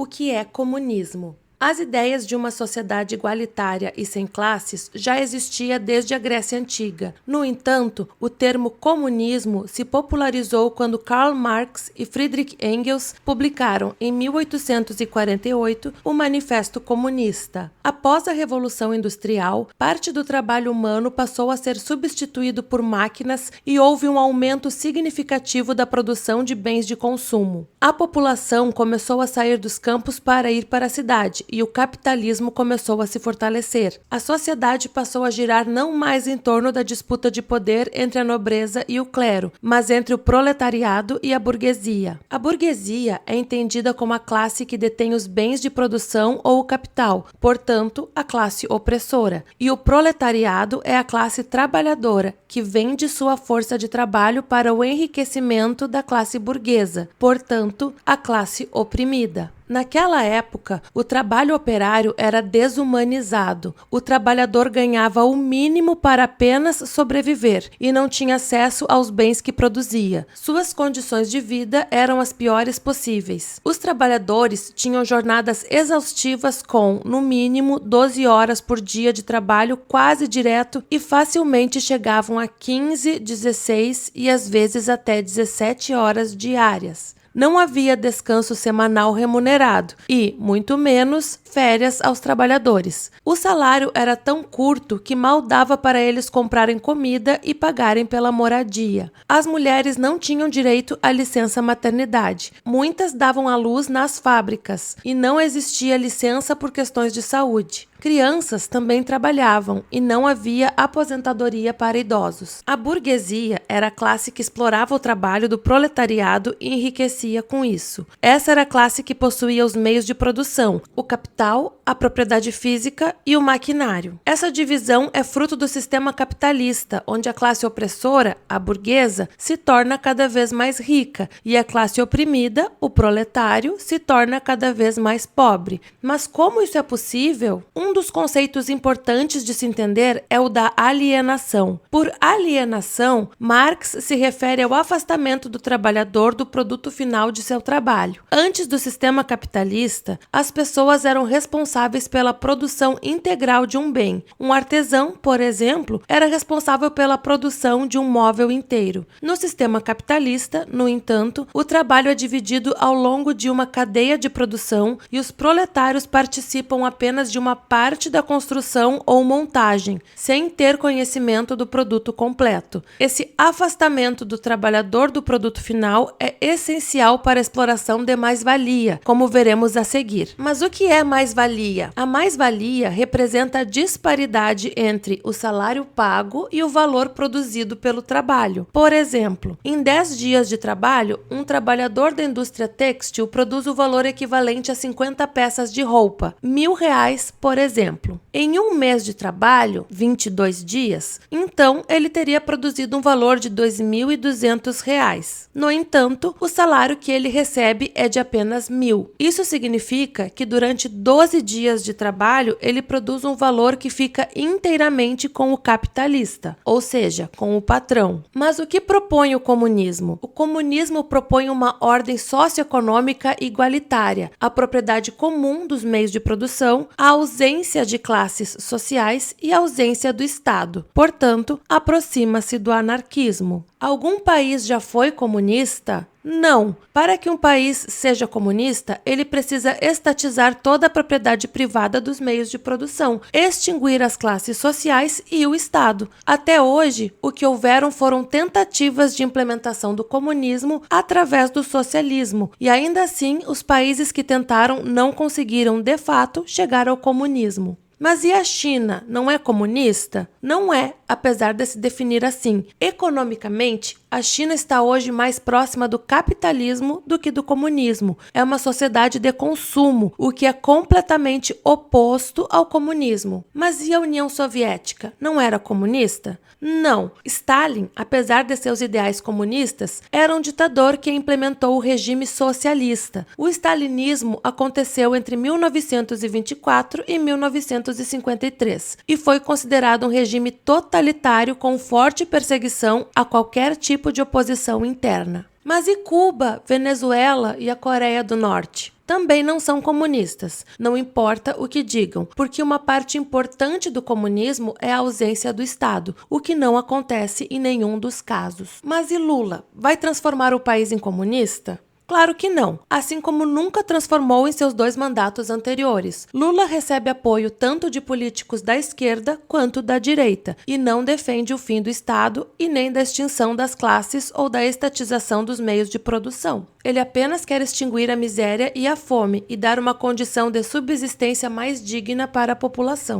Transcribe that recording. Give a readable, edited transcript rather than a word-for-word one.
O que é comunismo? As ideias de uma sociedade igualitária e sem classes já existia desde a Grécia Antiga. No entanto, o termo comunismo se popularizou quando Karl Marx e Friedrich Engels publicaram, em 1848, o Manifesto Comunista. Após a Revolução Industrial, parte do trabalho humano passou a ser substituído por máquinas e houve um aumento significativo da produção de bens de consumo. A população começou a sair dos campos para ir para a cidade, e o capitalismo começou a se fortalecer. A sociedade passou a girar não mais em torno da disputa de poder entre a nobreza e o clero, mas entre o proletariado e a burguesia. A burguesia é entendida como a classe que detém os bens de produção ou o capital, portanto, a classe opressora. E o proletariado é a classe trabalhadora, que vende sua força de trabalho para o enriquecimento da classe burguesa, portanto, a classe oprimida. Naquela época, o trabalho operário era desumanizado. O trabalhador ganhava o mínimo para apenas sobreviver e não tinha acesso aos bens que produzia. Suas condições de vida eram as piores possíveis. Os trabalhadores tinham jornadas exaustivas com, no mínimo, 12 horas por dia de trabalho quase direto e facilmente chegavam a 15, 16 e às vezes até 17 horas diárias. Não havia descanso semanal remunerado e, muito menos, férias aos trabalhadores. O salário era tão curto que mal dava para eles comprarem comida e pagarem pela moradia. As mulheres não tinham direito à licença maternidade. Muitas davam à luz nas fábricas e não existia licença por questões de saúde. Crianças também trabalhavam e não havia aposentadoria para idosos. A burguesia era a classe que explorava o trabalho do proletariado e enriquecia com isso. Essa era a classe que possuía os meios de produção, o capital, a propriedade física e o maquinário. Essa divisão é fruto do sistema capitalista, onde a classe opressora, a burguesa, se torna cada vez mais rica e a classe oprimida, o proletário, se torna cada vez mais pobre. Mas como isso é possível? Um dos conceitos importantes de se entender é o da alienação. Por alienação, Marx se refere ao afastamento do trabalhador do produto final de seu trabalho. Antes do sistema capitalista, as pessoas eram responsáveis pela produção integral de um bem. Um artesão, por exemplo, era responsável pela produção de um móvel inteiro. No sistema capitalista, no entanto, o trabalho é dividido ao longo de uma cadeia de produção e os proletários participam apenas de uma parte da construção ou montagem, sem ter conhecimento do produto completo. Esse afastamento do trabalhador do produto final é essencial para a exploração de mais-valia, como veremos a seguir. Mas o que é mais-valia? A mais-valia representa a disparidade entre o salário pago e o valor produzido pelo trabalho. Por exemplo, em 10 dias de trabalho, um trabalhador da indústria têxtil produz o valor equivalente a 50 peças de roupa, R$1.000, por exemplo. Em um mês de trabalho, 22 dias, então ele teria produzido um valor de R$2.200. No entanto, o salário que ele recebe é de apenas 1.000. Isso significa que durante 12 dias de trabalho, ele produz um valor que fica inteiramente com o capitalista, ou seja, com o patrão. Mas o que propõe o comunismo? O comunismo propõe uma ordem socioeconômica igualitária, a propriedade comum dos meios de produção, a ausência de classes sociais e a ausência do Estado. Portanto, aproxima-se do anarquismo. Algum país já foi comunista? Não. Para que um país seja comunista, ele precisa estatizar toda a propriedade privada dos meios de produção, extinguir as classes sociais e o Estado. Até hoje, o que houveram foram tentativas de implementação do comunismo através do socialismo, e ainda assim, os países que tentaram não conseguiram, de fato, chegar ao comunismo. Mas e a China? Não é comunista? Não é, apesar de se definir assim. Economicamente, a China está hoje mais próxima do capitalismo do que do comunismo. É uma sociedade de consumo, o que é completamente oposto ao comunismo. Mas e a União Soviética? Não era comunista? Não. Stalin, apesar de seus ideais comunistas, era um ditador que implementou o regime socialista. O stalinismo aconteceu entre 1924 e 1953 e foi considerado um regime totalitário com forte perseguição a qualquer tipo de oposição interna. Mas e Cuba, Venezuela e a Coreia do Norte? Também não são comunistas, não importa o que digam, porque uma parte importante do comunismo é a ausência do Estado, o que não acontece em nenhum dos casos. Mas e Lula? Vai transformar o país em comunista? Claro que não, assim como nunca transformou em seus 2 mandatos anteriores. Lula recebe apoio tanto de políticos da esquerda quanto da direita e não defende o fim do Estado e nem da extinção das classes ou da estatização dos meios de produção. Ele apenas quer extinguir a miséria e a fome e dar uma condição de subsistência mais digna para a população.